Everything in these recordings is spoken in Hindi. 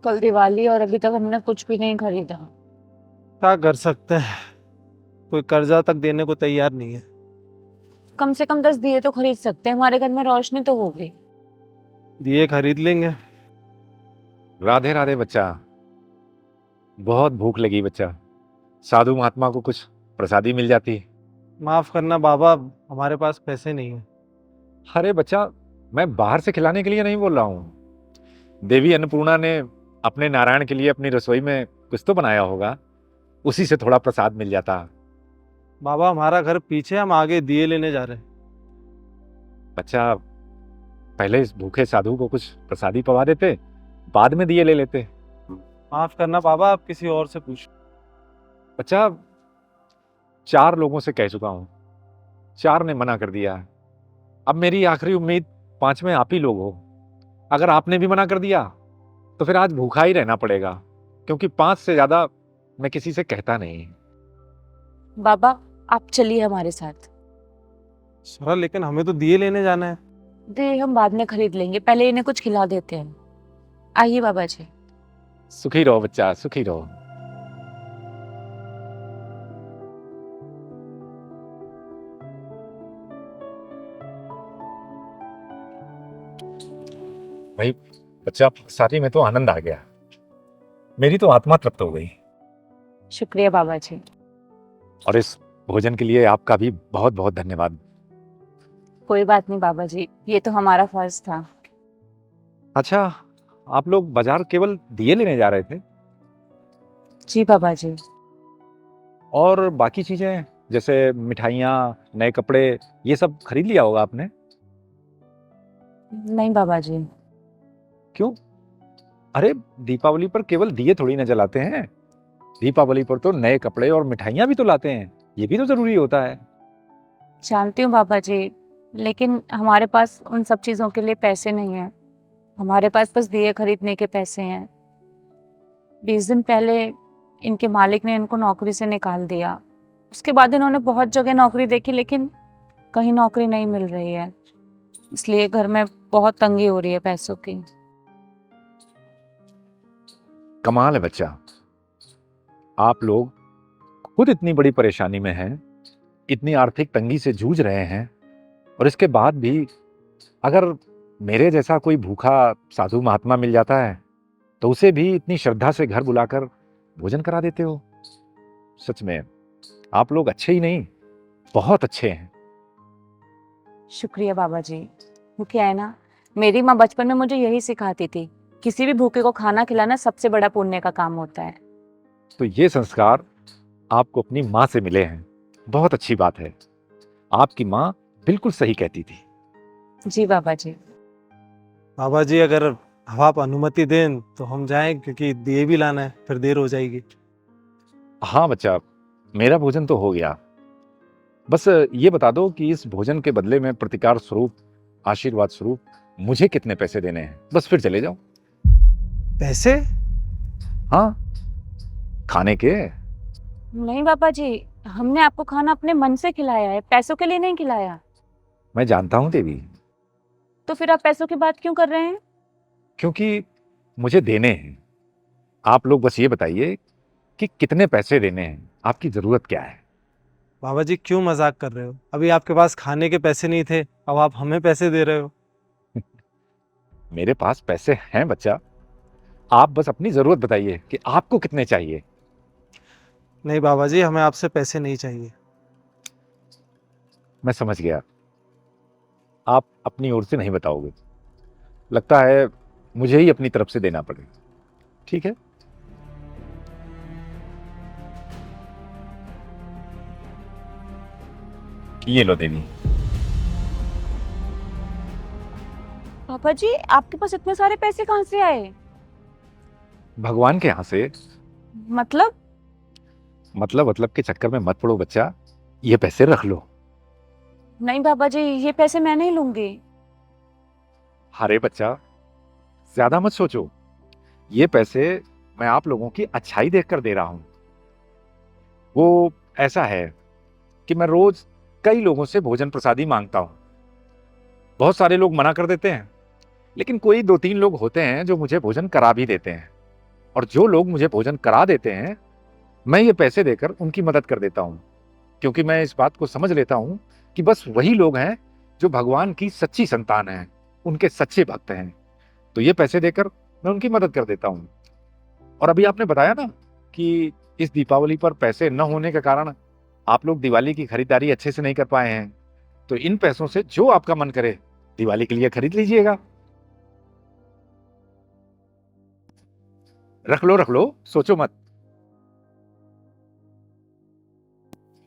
कल दिवाली और अभी तक हमने कुछ भी नहीं खरीदा। क्या कर सकते हैं, कोई कर्जा तक देने को तैयार नहीं है। कम से कम 10 दिए तो खरीद सकते हैं, हमारे घर में रोशनी तो होगी। दिए खरीद लेंगे। राधे राधे बच्चा। बहुत भूख लगी बच्चा। साधु महात्मा को कुछ प्रसादी मिल जाती। माफ करना बाबा, हमारे पास पैसे नहीं है। अरे बच्चा, मैं बाहर से खिलाने के लिए नहीं बोल रहा हूँ। देवी अन्नपूर्णा ने अपने नारायण के लिए अपनी रसोई में कुछ तो बनाया होगा, उसी से थोड़ा प्रसाद मिल जाता। बाबा हमारा घर पीछे, हम आगे दिए लेने जा रहे हैं। बच्चा, पहले इस भूखे साधु को कुछ प्रसादी पवा देते, बाद में दिए ले लेते। माफ करना बाबा, आप किसी और से पूछो। बच्चा, 4 लोगों से कह चुका हूं, 4 ने मना कर दिया। अब मेरी आखिरी उम्मीद 5वें आप ही लोग हो। अगर आपने भी मना कर दिया तो फिर आज भूखा ही रहना पड़ेगा, क्योंकि 5 से ज्यादा मैं किसी से कहता नहीं। बाबा, आप चलिए हमारे साथ। सर लेकिन हमें तो दिए लेने जाना है। दे हम बाद में खरीद लेंगे, पहले इन्हें कुछ खिला देते हैं। आइए बाबा जी। सुखी रहो बच्चा, सुखी रहो। भाई बच्चा, सारी में तो आनंद आ गया, मेरी तो आत्मा तृप्त हो गई। शुक्रिया बाबा जी। और इस भोजन के लिए आपका भी बहुत बहुत धन्यवाद। कोई बात नहीं बाबा जी, ये तो हमारा फर्ज था। अच्छा, आप लोग बाजार केवल दिए लेने जा रहे थे जी बाबा जी। और बाकी चीजें जैसे मिठाइयाँ, नए कपड़े, ये सब खरीद लिया होगा आपने? नहीं बाबा जी। क्यों? अरे, दीपावली पर केवल दिए थोड़ी ना जलाते हैं। दीपावली पर तो नए कपड़े और मिठाइयाँ भी तो लाते हैं, ये भी तो जरूरी होता है। जानती हूँ बाबा जी, लेकिन हमारे पास उन सब चीजों के लिए पैसे नहीं है। हमारे पास बस दिए खरीदने के पैसे हैं। 20 दिन पहले इनके मालिक ने इनको नौकरी से निकाल दिया। उसके बाद इन्होंने बहुत जगह नौकरी देखी, लेकिन कहीं नौकरी नहीं मिल रही है। इसलिए घर में बहुत तंगी हो रही है पैसों की। कमाल है बच्चा, आप लोग खुद इतनी बड़ी परेशानी में हैं, इतनी आर्थिक तंगी से जूझ रहे हैं, और इसके बाद भी अगर मेरे जैसा कोई भूखा साधु महात्मा मिल जाता है तो उसे भी इतनी श्रद्धा से घर बुलाकर भोजन करा देते हो। सच में आप लोग अच्छे ही नहीं, बहुत अच्छे हैं। शुक्रिया बाबा जी। वो क्या है ना, मेरी माँ बचपन में मुझे यही सिखाती थी, किसी भी भूखे को खाना खिलाना सबसे बड़ा पुण्य का काम होता है। तो ये संस्कार आपको अपनी माँ से मिले हैं, बहुत अच्छी बात है। आपकी माँ बिल्कुल सही कहती थी। जी बाबा जी। बाबा जी अगर आप अनुमति दें तो हम जाएं, क्योंकि दिए भी लाना है, फिर देर हो जाएगी। हाँ बच्चा, मेरा भोजन तो हो गया। बस ये बता दो कि इस भोजन के बदले में प्रतिकार स्वरूप, आशीर्वाद स्वरूप मुझे कितने पैसे देने हैं, बस फिर चले जाओ। पैसे? हाँ, खाने के। नहीं बाबा जी, हमने आपको खाना अपने मन से खिलाया है, पैसों के लिए नहीं खिलाया। मैं जानता हूं देवी, तो फिर आप पैसों की बात क्यों कर रहे हैं? क्योंकि मुझे देने हैं। आप लोग बस ये बताइए कि कितने पैसे देने हैं, आपकी जरूरत क्या है। बाबा जी क्यों मजाक कर रहे हो? अभी आपके पास खाने के पैसे नहीं थे, अब आप हमें पैसे दे रहे हो। मेरे पास पैसे हैं बच्चा, आप बस अपनी जरूरत बताइए कि आपको कितने चाहिए। नहीं बाबा जी, हमें आपसे पैसे नहीं चाहिए। मैं समझ गया, आप अपनी ओर से नहीं बताओगे। लगता है मुझे ही अपनी तरफ से देना पड़ेगा। ठीक है, ये लो देवी। पापा जी, आपके पास इतने सारे पैसे कहाँ से आए? भगवान के यहां से। मतलब? मतलब के चक्कर में मत पड़ो बच्चा, ये पैसे रख लो। नहीं बाबा जी, ये पैसे मैं नहीं लूंगी। अरे बच्चा, ज्यादा मत सोचो, ये पैसे मैं आप लोगों की अच्छाई देखकर दे रहा हूं। वो ऐसा है कि मैं रोज कई लोगों से भोजन प्रसादी मांगता हूं। बहुत सारे लोग मना कर देते हैं, लेकिन कोई 2-3 लोग होते हैं जो मुझे भोजन करा भी देते हैं। और जो लोग मुझे भोजन करा देते हैं, मैं ये पैसे देकर उनकी मदद कर देता हूँ, क्योंकि मैं इस बात को समझ लेता हूँ कि बस वही लोग हैं जो भगवान की सच्ची संतान हैं, उनके सच्चे भक्त हैं। तो ये पैसे देकर मैं उनकी मदद कर देता हूँ। और अभी आपने बताया ना कि इस दीपावली पर पैसे न होने के कारण आप लोग दिवाली की खरीदारी अच्छे से नहीं कर पाए हैं, तो इन पैसों से जो आपका मन करे दिवाली के लिए खरीद लीजिएगा। रख लो, सोचो मत।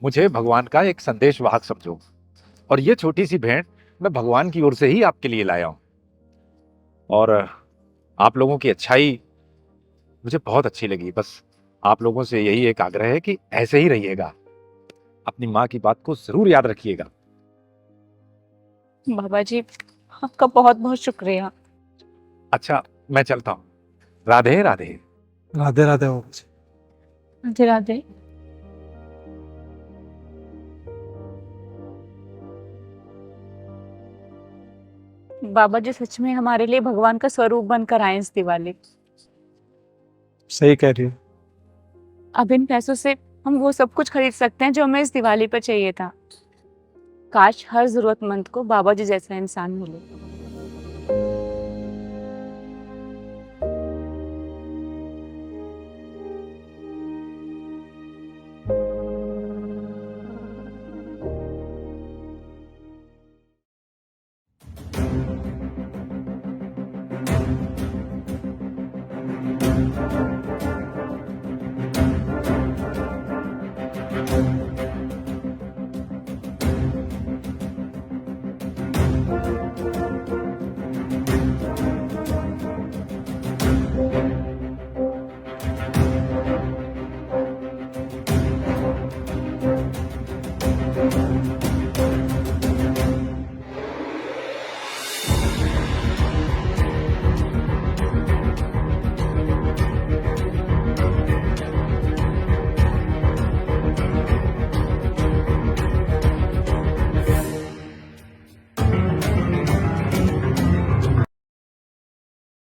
मुझे भगवान का एक संदेश वाहक समझो, और ये छोटी सी भेंट मैं भगवान की ओर से ही आपके लिए लाया हूं। और आप लोगों की अच्छाई मुझे बहुत अच्छी लगी। बस आप लोगों से यही एक आग्रह है कि ऐसे ही रहिएगा, अपनी माँ की बात को जरूर याद रखिएगा। बाबा जी, आपका बहुत बहुत शुक्रिया। अच्छा, मैं चलता हूँ। राधे राधे। राधे राधे बाबा जी। राधे राधे। बाबा जी सच में हमारे लिए भगवान का स्वरूप बनकर आए इस दिवाली। सही कह रही हो। अब इन पैसों से हम वो सब कुछ खरीद सकते हैं जो हमें इस दिवाली पर चाहिए था। काश हर जरूरतमंद को बाबा जी जैसा इंसान मिले।